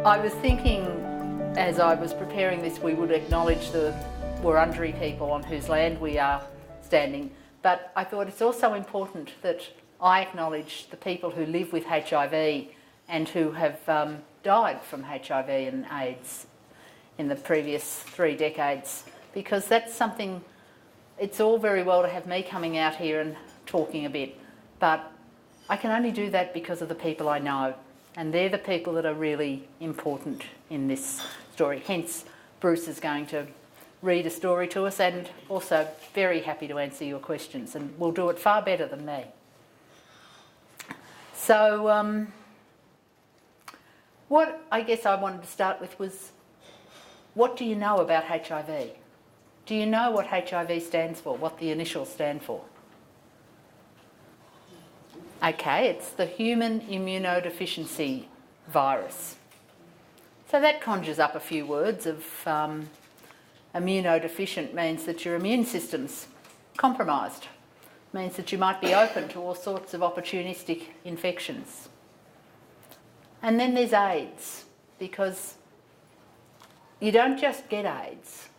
I was thinking, as I was preparing this, we would acknowledge the Wurundjeri people on whose land we are standing, but I thought it's also important that I acknowledge the people who live with HIV and who have died from HIV and AIDS in the previous 3 decades, because that's something. It's all very well to have me coming out here and talking a bit, but I can only do that because of the people I know, and they're the people that are really important in this story. Hence, Bruce is going to read a story to us, and also very happy to answer your questions, and will do it far better than me. So, what I guess I wanted to start with was, what do you know about HIV? Do you know what HIV stands for, what the initials stand for? Okay, it's the human immunodeficiency virus. So that conjures up a few words of immunodeficient means that your immune system's compromised, means that you might be open to all sorts of opportunistic infections. And then there's AIDS, because you don't just get AIDS,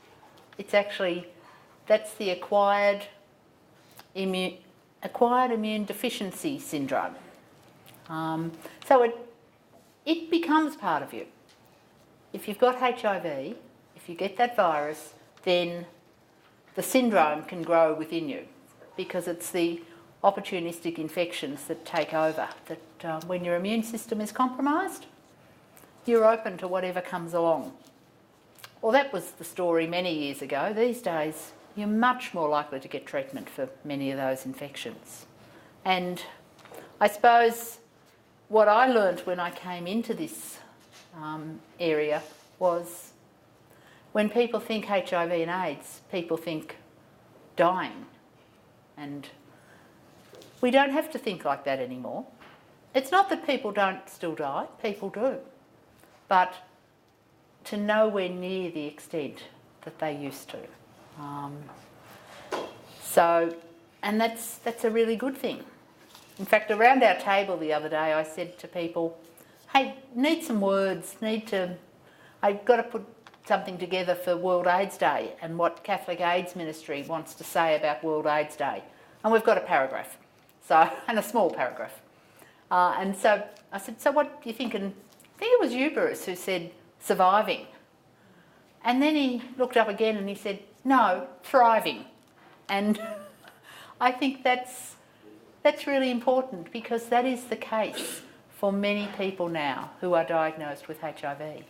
it's actually, that's the acquired immune deficiency syndrome. So it becomes part of you. If you've got HIV, if you get that virus, then the syndrome can grow within you, because it's the opportunistic infections that take over, that when your immune system is compromised, you're open to whatever comes along. Well, that was the story many years ago. These days, you're much more likely to get treatment for many of those infections. And I suppose what I learnt when I came into this area was, when people think HIV and AIDS, people think dying. And we don't have to think like that anymore. It's not that people don't still die, people do. But to nowhere near the extent that they used to. And that's a really good thing. In fact, around our table the other day, I said to people, hey, need some words, I've got to put something together for World AIDS Day and what Catholic AIDS Ministry wants to say about World AIDS Day. And we've got a paragraph, and a small paragraph. And so I said, so what do you think? And I think it was you, Bruce, who said surviving. And then he looked up again and he said, no, thriving. And I think that's really important, because that is the case for many people now who are diagnosed with HIV.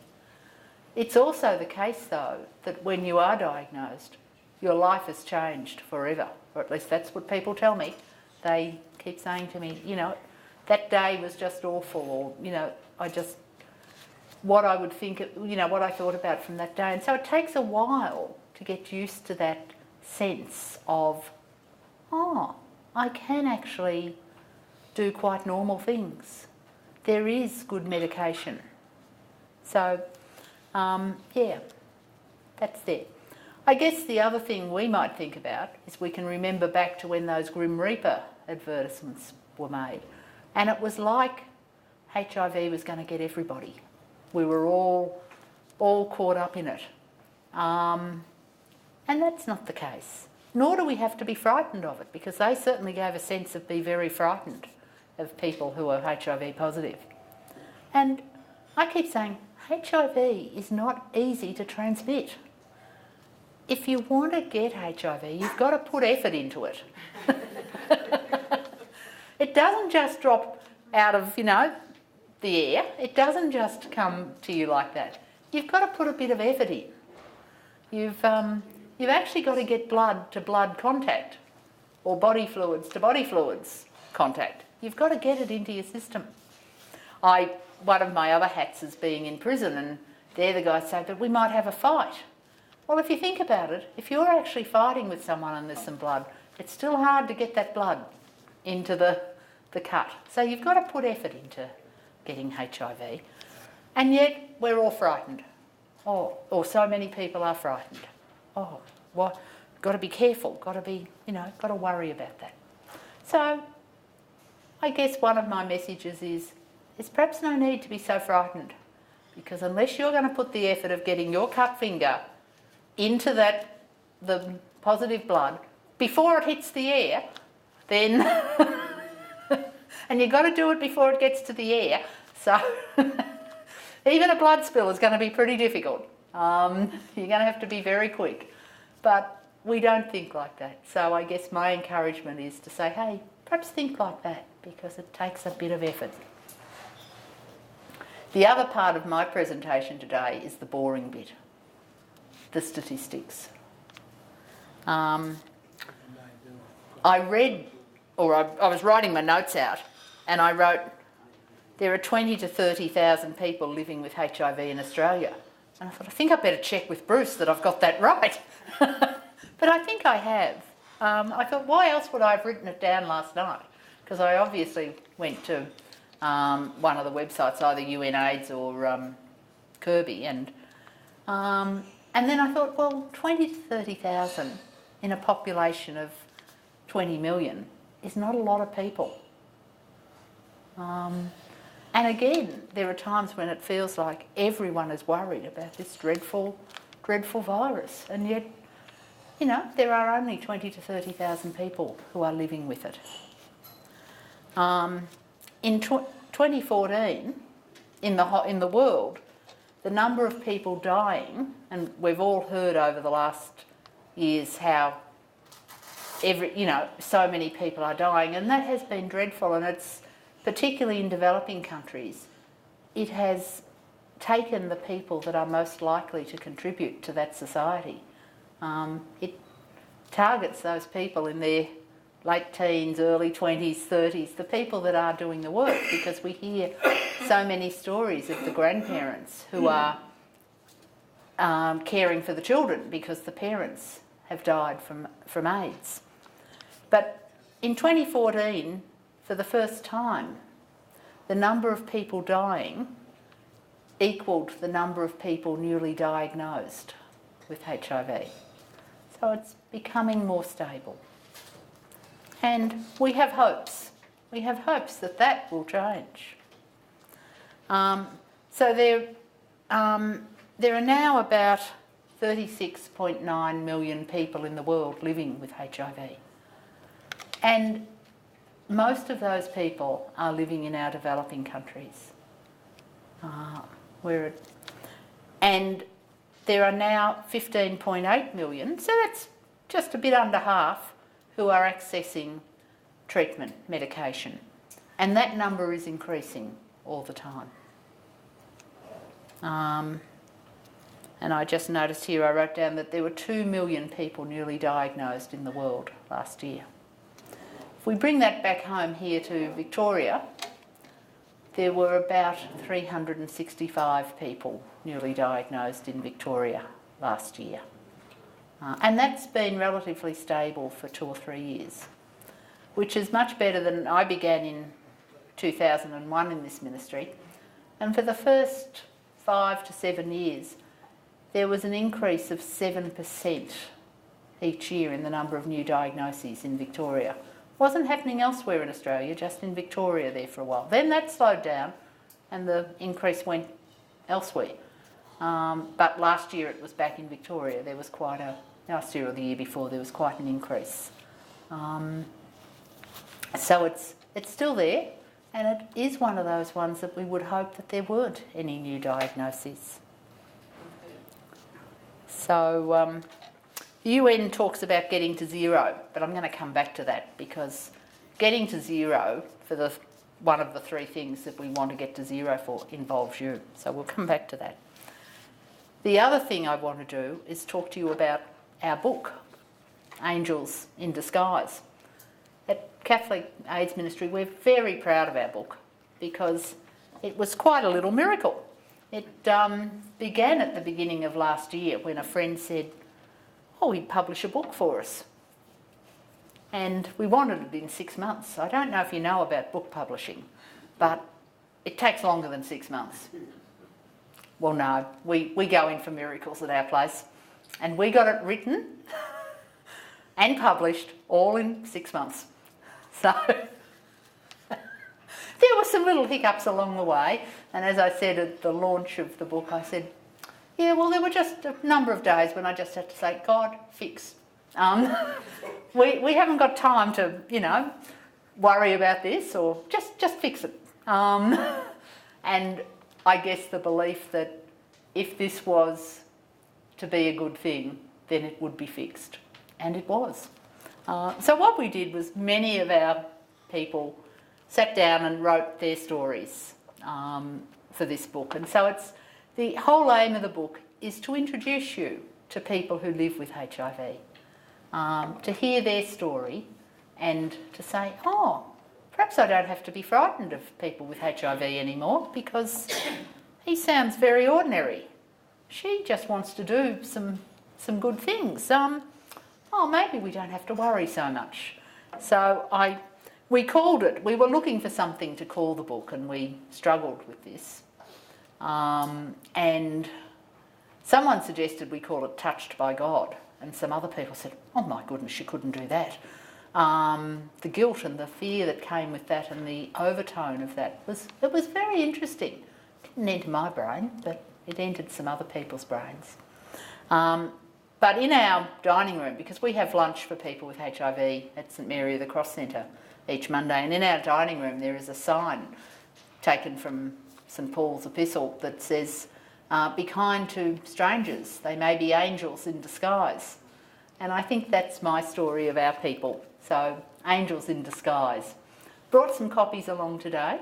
It's also the case, though, that when you are diagnosed, your life has changed forever, or at least that's what people tell me. They keep saying to me, that day was just awful, or, what I would think, what I thought about from that day. And so it takes a while to get used to that sense of, I can actually do quite normal things. There is good medication. So, that's there. I guess the other thing we might think about is we can remember back to when those Grim Reaper advertisements were made. And it was like HIV was going to get everybody. We were all caught up in it. And that's not the case. Nor do we have to be frightened of it, because they certainly gave a sense of be very frightened of people who are HIV positive. And I keep saying, HIV is not easy to transmit. If you want to get HIV, you've got to put effort into it. It doesn't just drop out of, the air. It doesn't just come to you like that. You've got to put a bit of effort in. You've actually got to get blood to blood contact, or body fluids to body fluids contact. You've got to get it into your system. One of my other hats is being in prison, and there the guys say, but we might have a fight. Well, if you think about it, if you're actually fighting with someone and there's some blood, it's still hard to get that blood into the cut. So you've got to put effort into getting HIV. And yet we're all frightened. Or so many people are frightened. Got to be careful, got to be, got to worry about that. So I guess one of my messages is perhaps no need to be so frightened because unless you're going to put the effort of getting your cut finger into the positive blood before it hits the air, then and you've got to do it before it gets to the air, so even a blood spill is going to be pretty difficult. You're going to have to be very quick, but we don't think like that. So I guess my encouragement is to say, hey, perhaps think like that, because it takes a bit of effort. The other part of my presentation today is the boring bit, the statistics. I was writing my notes out, and I wrote, there are 20 to 30,000 people living with HIV in Australia. And I thought, I think I better check with Bruce that I've got that right. But I think I have. I thought, why else would I have written it down last night? Because I obviously went to one of the websites, either UNAIDS or Kirby, and then I thought, well, 20 to 30,000 in a population of 20 million is not a lot of people. And again, there are times when it feels like everyone is worried about this dreadful, dreadful virus, and yet, you know, there are only 20 to 30,000 people who are living with it. In 2014, in the world, the number of people dying, and we've all heard over the last years how so many people are dying, and that has been dreadful, and it's particularly in developing countries, it has taken the people that are most likely to contribute to that society. It targets those people in their late teens, early 20s, 30s, the people that are doing the work, because we hear so many stories of the grandparents who are caring for the children because the parents have died from AIDS. But in 2014, for the first time, the number of people dying equalled the number of people newly diagnosed with HIV. So it's becoming more stable. And we have hopes. We have hopes that that will change. So there are now about 36.9 million people in the world living with HIV. And most of those people are living in our developing countries. And there are now 15.8 million, so that's just a bit under half, who are accessing treatment, medication. And that number is increasing all the time. And I just noticed here, I wrote down that there were 2 million people newly diagnosed in the world last year. If we bring that back home here to Victoria, there were about 365 people newly diagnosed in Victoria last year. And that's been relatively stable for 2 or 3 years, which is much better than I began in 2001 in this ministry. And for the first 5 to 7 years, there was an increase of 7% each year in the number of new diagnoses in Victoria. Wasn't happening elsewhere in Australia, just in Victoria there for a while. Then that slowed down and the increase went elsewhere. But last year it was back in Victoria. There was last year or the year before, there was quite an increase. So it's still there, and it is one of those ones that we would hope that there weren't any new diagnoses. So the UN talks about getting to zero, but I'm going to come back to that, because getting to zero for one of the 3 things that we want to get to zero for involves you. So we'll come back to that. The other thing I want to do is talk to you about our book, Angels in Disguise. At Catholic AIDS Ministry, we're very proud of our book because it was quite a little miracle. It began at the beginning of last year when a friend said, oh, he'd publish a book for us. And we wanted it in 6 months. I don't know if you know about book publishing, but it takes longer than 6 months. Well, no, we go in for miracles at our place. And we got it written and published all in 6 months. So there were some little hiccups along the way. And as I said at the launch of the book, I said, yeah, well, there were just a number of days when I just had to say, God, fix. We haven't got time to, worry about this, or just fix it. And I guess the belief that if this was to be a good thing, then it would be fixed. And it was. So what we did was many of our people sat down and wrote their stories for this book. And so the whole aim of the book is to introduce you to people who live with HIV, to hear their story and to say, oh, perhaps I don't have to be frightened of people with HIV anymore because he sounds very ordinary. She just wants to do some good things. Maybe we don't have to worry so much. So we called it, we were looking for something to call the book, and we struggled with this. And someone suggested we call it Touched by God, and some other people said, oh my goodness, you couldn't do that. The guilt and the fear that came with that and the overtone of that was very interesting. It didn't enter my brain, but it entered some other people's brains. But in our dining room, because we have lunch for people with HIV at St Mary of the Cross Centre each Monday, and in our dining room there is a sign taken from St Paul's epistle that says, be kind to strangers, they may be angels in disguise. And I think that's my story of our people. So, angels in disguise. Brought some copies along today.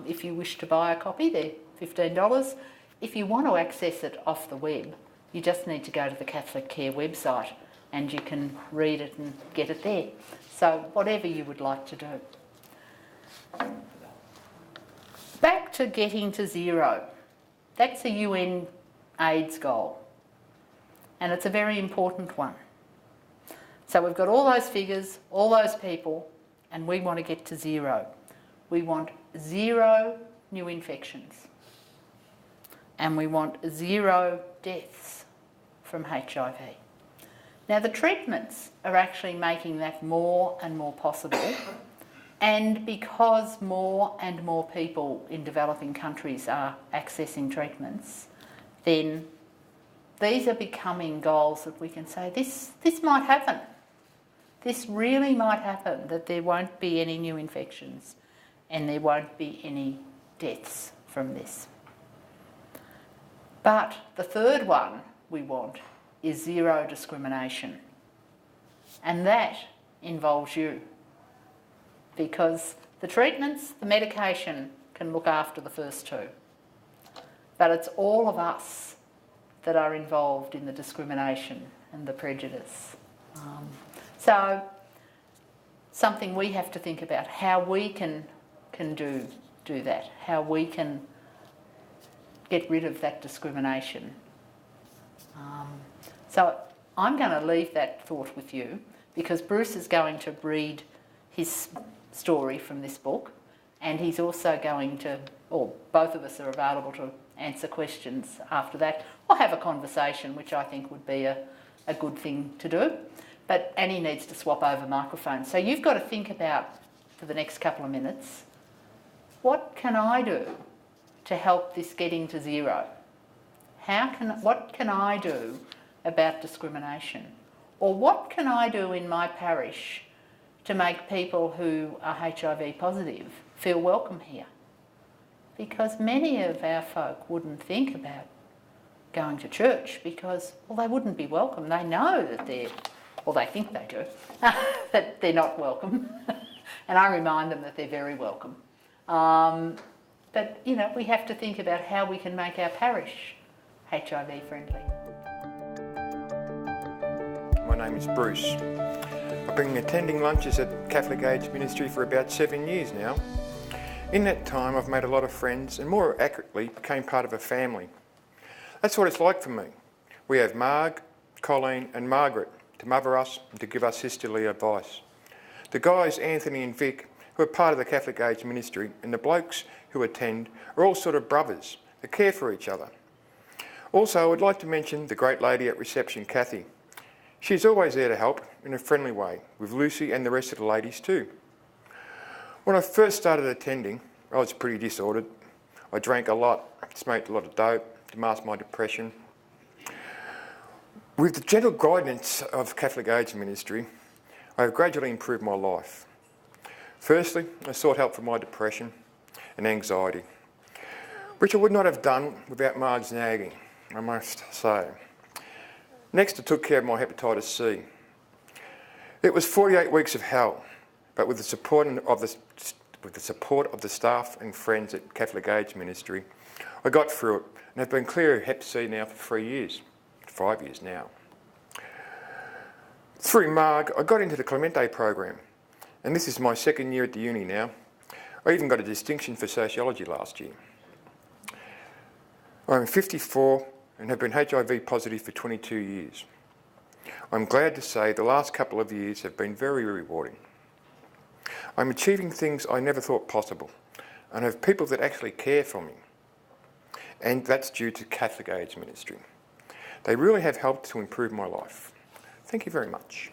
If you wish to buy a copy, they're $15. If you want to access it off the web, you just need to go to the CatholicCare website and you can read it and get it there. So, whatever you would like to do. Back to getting to zero. That's a UN AIDS goal. And it's a very important one. So we've got all those figures, all those people, and we want to get to zero. We want 0 new infections. And we want 0 deaths from HIV. Now the treatments are actually making that more and more possible. And because more and more people in developing countries are accessing treatments, then these are becoming goals that we can say, this might happen. This really might happen, that there won't be any new infections and there won't be any deaths from this. But the third one we want is 0 discrimination. And that involves you. Because the treatments, the medication can look after the first 2. But it's all of us that are involved in the discrimination and the prejudice. So, something we have to think about, how we can do that, how we can get rid of that discrimination. So I'm going to leave that thought with you because Bruce is going to read his story from this book, and he's also going to, or both of us are available to answer questions after that, or have a conversation, which I think would be a good thing to do. But Annie needs to swap over microphones. So you've got to think about, for the next couple of minutes, what can I do to help this getting to 0? What can I do about discrimination? Or what can I do in my parish to make people who are HIV positive feel welcome here? Because many of our folk wouldn't think about going to church because, well, they wouldn't be welcome. They know that they think they do, that they're not welcome. And I remind them that they're very welcome. But, we have to think about how we can make our parish HIV friendly. My name is Bruce. I've been attending lunches at Catholic AIDS Ministry for about 7 years now. In that time, I've made a lot of friends and, more accurately, became part of a family. That's what it's like for me. We have Marg, Colleen and Margaret to mother us and to give us sisterly advice. The guys, Anthony and Vic, who are part of the Catholic AIDS Ministry, and the blokes who attend are all sort of brothers that care for each other. Also, I would like to mention the great lady at reception, Kathy. She's always there to help in a friendly way, with Lucy and the rest of the ladies too. When I first started attending, I was pretty disordered. I drank a lot, smoked a lot of dope to mask my depression. With the gentle guidance of Catholic AIDS Ministry, I have gradually improved my life. Firstly, I sought help for my depression and anxiety, which I would not have done without Marg's nagging, I must say. Next, I took care of my hepatitis C. It was 48 weeks of hell, but with the support of the staff and friends at Catholic AIDS Ministry, I got through it and have been clear of Hep C now for 3 years, 5 years now. Through Marg, I got into the Clemente program, and this is my second year at the uni now. I even got a distinction for sociology last year. I'm 54 and have been HIV positive for 22 years. I'm glad to say the last couple of years have been very rewarding. I'm achieving things I never thought possible and have people that actually care for me. And that's due to Catholic AIDS Ministry. They really have helped to improve my life. Thank you very much.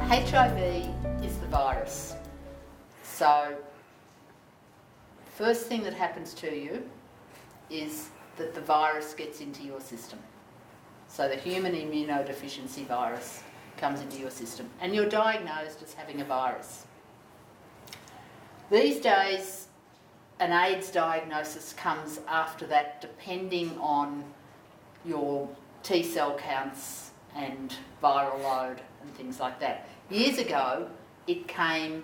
HIV is the virus. So, first thing that happens to you is that the virus gets into your system. So the human immunodeficiency virus comes into your system and you're diagnosed as having a virus. These days, an AIDS diagnosis comes after that, depending on your T cell counts and viral load and things like that. Years ago, it came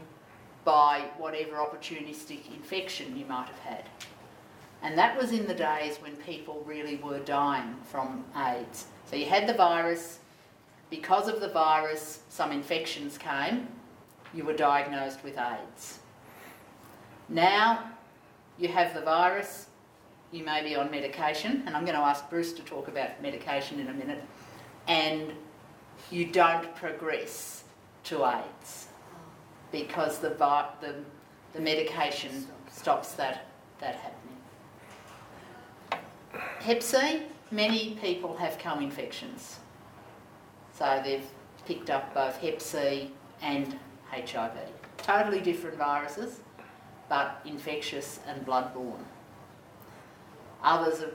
by whatever opportunistic infection you might have had. And that was in the days when people really were dying from AIDS. So you had the virus, because of the virus, some infections came, you were diagnosed with AIDS. Now you have the virus, you may be on medication, and I'm going to ask Bruce to talk about medication in a minute, and you don't progress to AIDS because the medication stops that happening. Hep C, many people have co-infections. So they've picked up both Hep C and HIV. Totally different viruses, but infectious and blood-borne. Others are,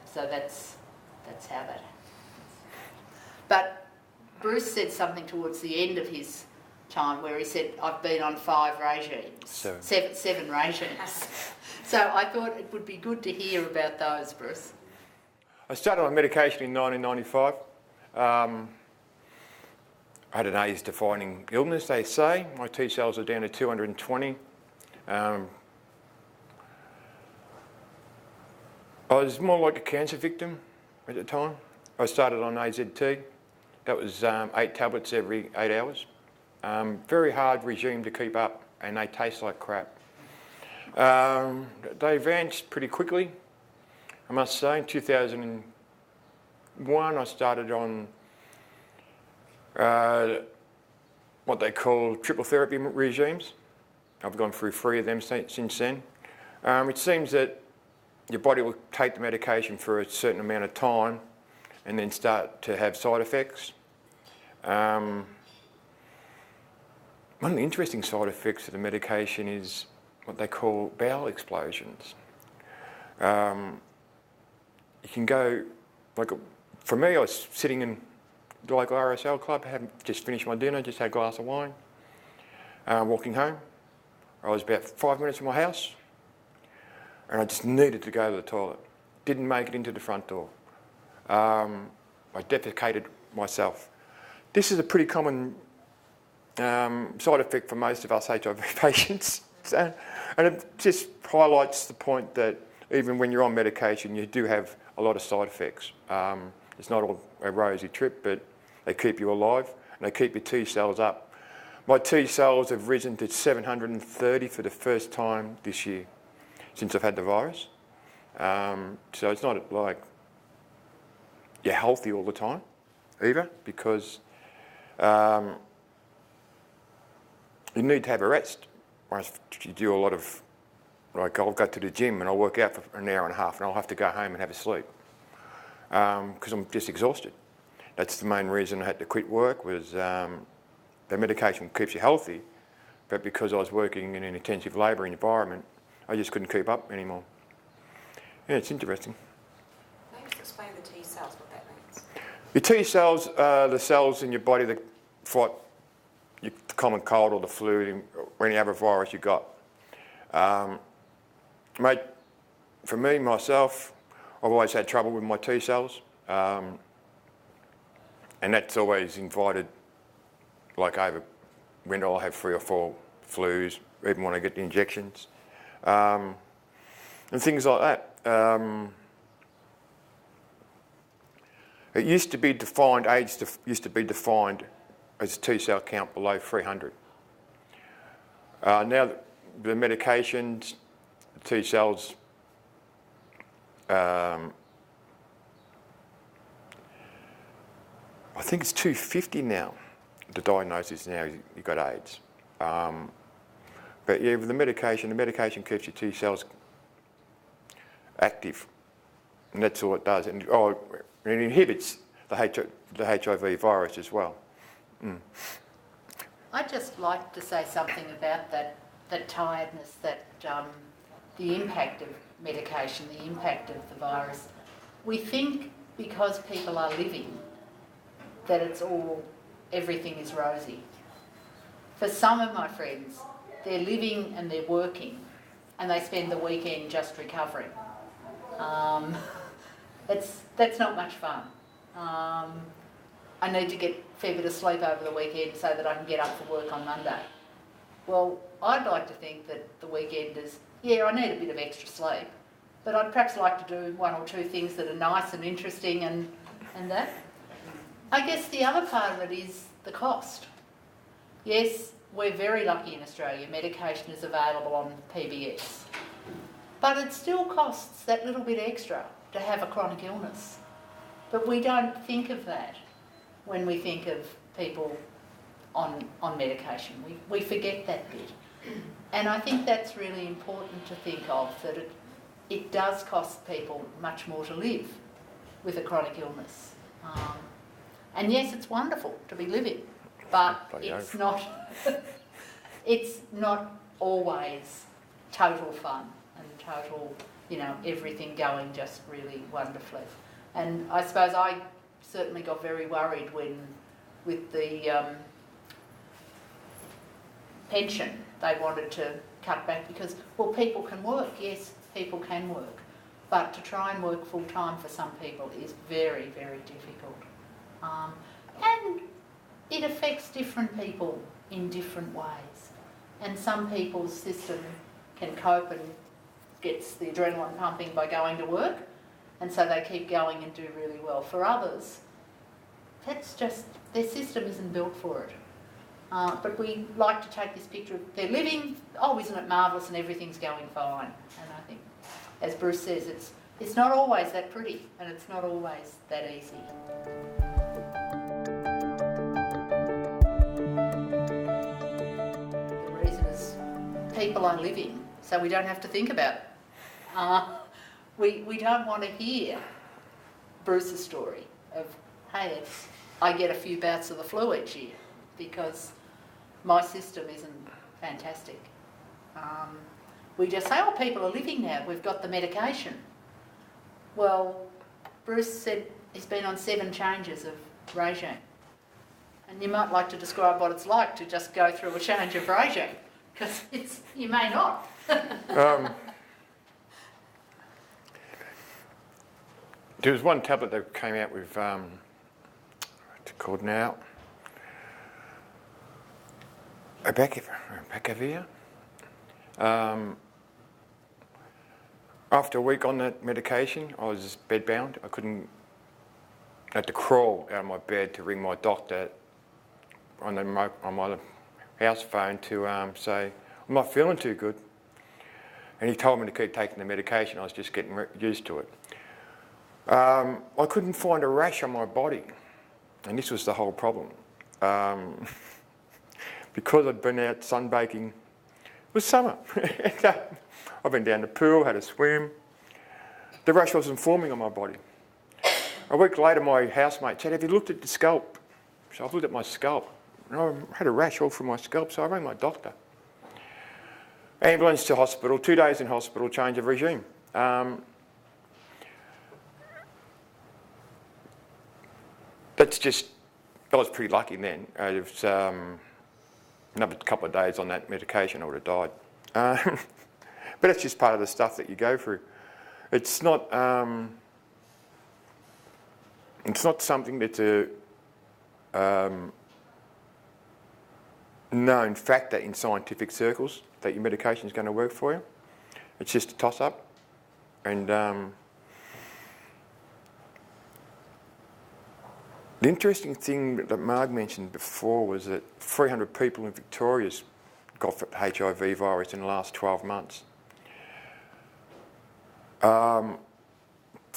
so that's how that happens. But Bruce said something towards the end of his time where he said, I've been on 5 regimes. Seven regimes. So I thought it would be good to hear about those, Bruce. I started on medication in 1995. I had an AIDS-defining illness, they say. My T cells are down to 220. I was more like a cancer victim at the time. I started on AZT. That was 8 tablets every 8 hours. Very hard regime to keep up, and they taste like crap. They advanced pretty quickly, I must say. In 2001, I started on what they call triple therapy regimes. I've gone through 3 of them since then. It seems that your body will take the medication for a certain amount of time and then start to have side effects. One of the interesting side effects of the medication is what they call bowel explosions. You can go, for me, I was sitting in the local RSL club, had just finished my dinner, just had a glass of wine, walking home. I was about 5 minutes from my house, and I just needed to go to the toilet. Didn't make it into the front door. I defecated myself. This is a pretty common side effect for most of us HIV patients. And it just highlights the point that even when you're on medication, you do have a lot of side effects. It's not all a rosy trip, but they keep you alive and they keep your T cells up. My T cells have risen to 730 for the first time this year since I've had the virus. So it's not like you're healthy all the time either, because you need to have a rest. You do a lot of, I'll go to the gym and I'll work out for an hour and a half and I'll have to go home and have a sleep. because I'm just exhausted. That's the main reason I had to quit work, was the medication keeps you healthy, but because I was working in an intensive labour environment, I just couldn't keep up anymore. Yeah, it's interesting. Maybe explain the T cells, what that means. Your T cells are the cells in your body that fight the common cold or the flu or any other virus you got. Mate, for me, myself, I've always had trouble with my T cells. And that's always invited, like over winter I'll have 3 or 4 flus, even when I get the injections. And things like that. It used to be defined, AIDS used to be defined as a T cell count below 300. Now the medications, the T cells, I think it's 250 now. The diagnosis now is you've got AIDS. But yeah, with the medication keeps your T cells active, and that's all it does. And it inhibits the HIV virus as well. I'd just like to say something about that tiredness, that the impact of medication, the impact of the virus. We think because people are living that everything is rosy. For some of my friends, they're living and they're working and they spend the weekend just recovering. That's not much fun. I need to get a fair bit of sleep over the weekend so that I can get up for work on Monday. Well, I'd like to think that the weekenders, I need a bit of extra sleep, but I'd perhaps like to do 1 or 2 things that are nice and interesting and that. I guess the other part of it is the cost. Yes, we're very lucky in Australia. Medication is available on PBS. But it still costs that little bit extra to have a chronic illness. But we don't think of that when we think of people on medication. We forget that bit. And I think that's really important to think of, that it does cost people much more to live with a chronic illness. And yes, it's wonderful to be living, but it's not always total fun and total, everything going just really wonderfully. And I suppose I certainly got very worried with the pension, they wanted to cut back because, people can work. Yes, people can work. But to try and work full time for some people is very, very difficult. And it affects different people in different ways. And some people's system can cope and gets the adrenaline pumping by going to work, and so they keep going and do really well. For others, that's just, their system isn't built for it. But we like to take this picture of they're living, isn't it marvellous and everything's going fine. And I think, as Bruce says, it's not always that pretty and it's not always that easy. The reason is people are living, so we don't have to think about it. We don't want to hear Bruce's story of, hey, I get a few bouts of the flu each year because my system isn't fantastic. We just say, people are living now, we've got the medication. Well, Bruce said he's been on 7 changes of regime. And you might like to describe what it's like to just go through a change of regime, because you may not. There was one tablet that came out with, what's it called now? Abacavir. After a week on that medication, I was bedbound. I had to crawl out of my bed to ring my doctor on my house phone to say, I'm not feeling too good. And he told me to keep taking the medication. I was just getting used to it. I couldn't find a rash on my body, and this was the whole problem. Because I'd been out sunbaking, it was summer. I've been down the pool, had a swim. The rash wasn't forming on my body. A week later, my housemate said, "Have you looked at the scalp?" So I've looked at my scalp, and I had a rash all through my scalp, so I rang my doctor. Ambulance to hospital, 2 days in hospital, change of regime. I was pretty lucky then. It was another couple of days on that medication, I would have died. But it's just part of the stuff that you go through. It's not something that's a known factor in scientific circles that your medication is going to work for you. It's just a toss-up. And the interesting thing that Marg mentioned before was that 300 people in Victoria's got the HIV virus in the last 12 months.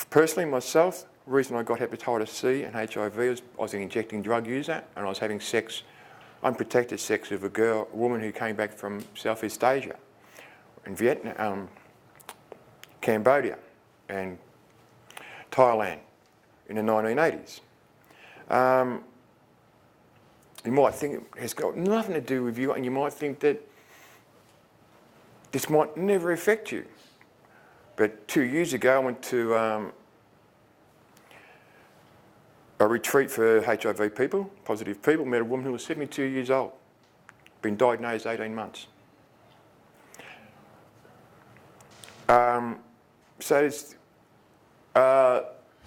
Personally, myself, the reason I got hepatitis C and HIV was I was an injecting drug user and I was having sex, unprotected sex with a woman who came back from Southeast Asia, in Vietnam, Cambodia and Thailand in the 1980s. You might think it has got nothing to do with you and you might think that this might never affect you. But 2 years ago I went to a retreat for HIV people, positive people, met a woman who was 72 years old, been diagnosed 18 months. So it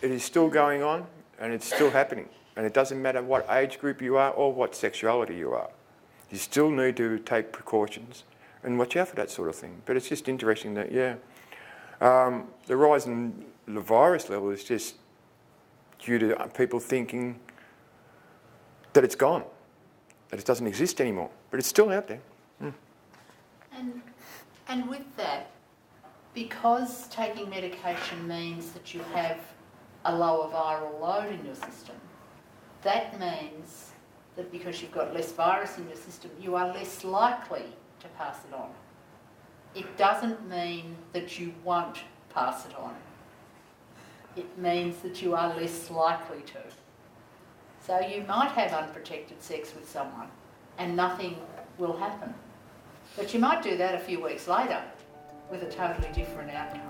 is still going on and it's still happening. And it doesn't matter what age group you are or what sexuality you are. You still need to take precautions and watch out for that sort of thing. But it's just interesting that, the rise in the virus level is just due to people thinking that it's gone, that it doesn't exist anymore. But it's still out there. And with that, because taking medication means that you have a lower viral load in your system, that means that because you've got less virus in your system, you are less likely to pass it on. It doesn't mean that you won't pass it on. It means that you are less likely to. So you might have unprotected sex with someone and nothing will happen. But you might do that a few weeks later with a totally different outcome.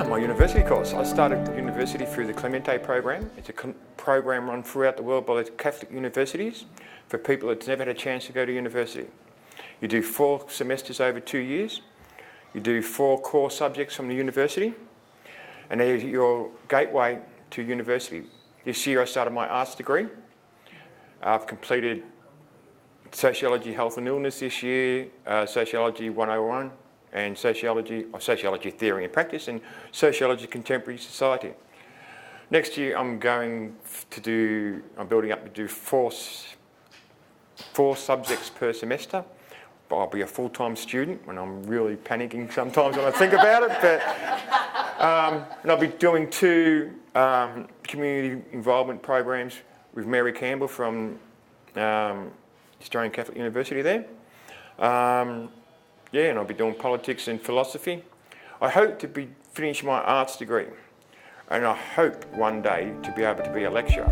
My university course. I started university through the Clemente program. It's a program run throughout the world by the Catholic universities for people that's never had a chance to go to university. You do 4 semesters over 2 years. You do 4 core subjects from the university, and there's your gateway to university. This year I started my arts degree. I've completed Sociology, Health and Illness this year, Sociology 101, and Sociology Theory and Practice, and Sociology Contemporary Society. Next year I'm building up to do 4 subjects per semester. I'll be a full-time student when I'm really panicking sometimes when I think about it. But and I'll be doing 2 community involvement programs with Mary Campbell from Australian Catholic University there. And I'll be doing politics and philosophy. I hope to finish my arts degree, and I hope one day to be able to be a lecturer.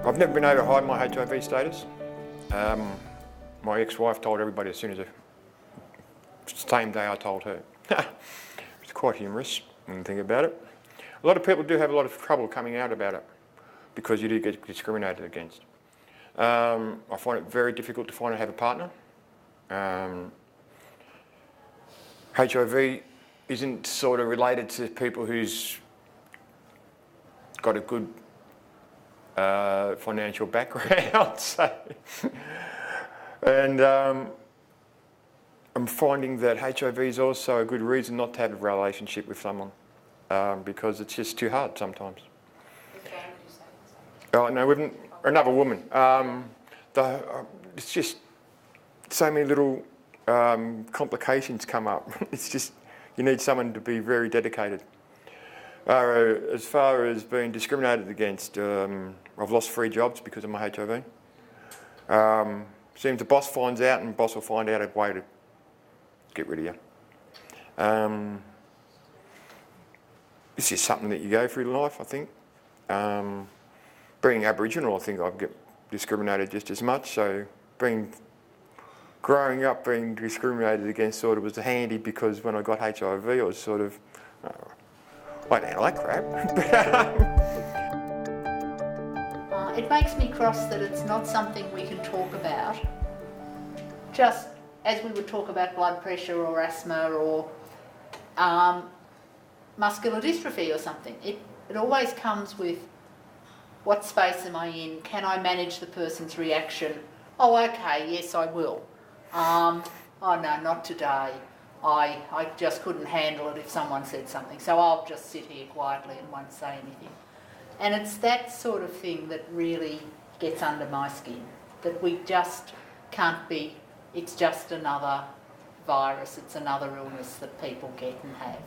I've never been able to hide my HIV status. My ex-wife told everybody as soon as the same day I told her. It's quite humorous when you think about it. A lot of people do have a lot of trouble coming out about it because you do get discriminated against. I find it very difficult to have a partner. HIV isn't sort of related to people who's got a good financial background. And I'm finding that HIV is also a good reason not to have a relationship with someone because it's just too hard sometimes. Oh no, with another woman. It's just so many little complications come up. It's just you need someone to be very dedicated. As far as being discriminated against, I've lost 3 jobs because of my HIV. Seems the boss finds out and the boss will find out a way to get rid of you. It's just something that you go through in life, I think. Being Aboriginal, I think I get discriminated just as much. So growing up being discriminated against sort of was handy, because when I got HIV, I was sort of, I don't know that crap. It makes me cross that it's not something we can talk about, just as we would talk about blood pressure or asthma or muscular dystrophy or something. It always comes with, what space am I in? Can I manage the person's reaction? Oh, okay, yes, I will. Oh no, not today. I just couldn't handle it if someone said something, so I'll just sit here quietly and won't say anything. And it's that sort of thing that really gets under my skin, that we just can't be, it's just another virus, it's another illness that people get and have.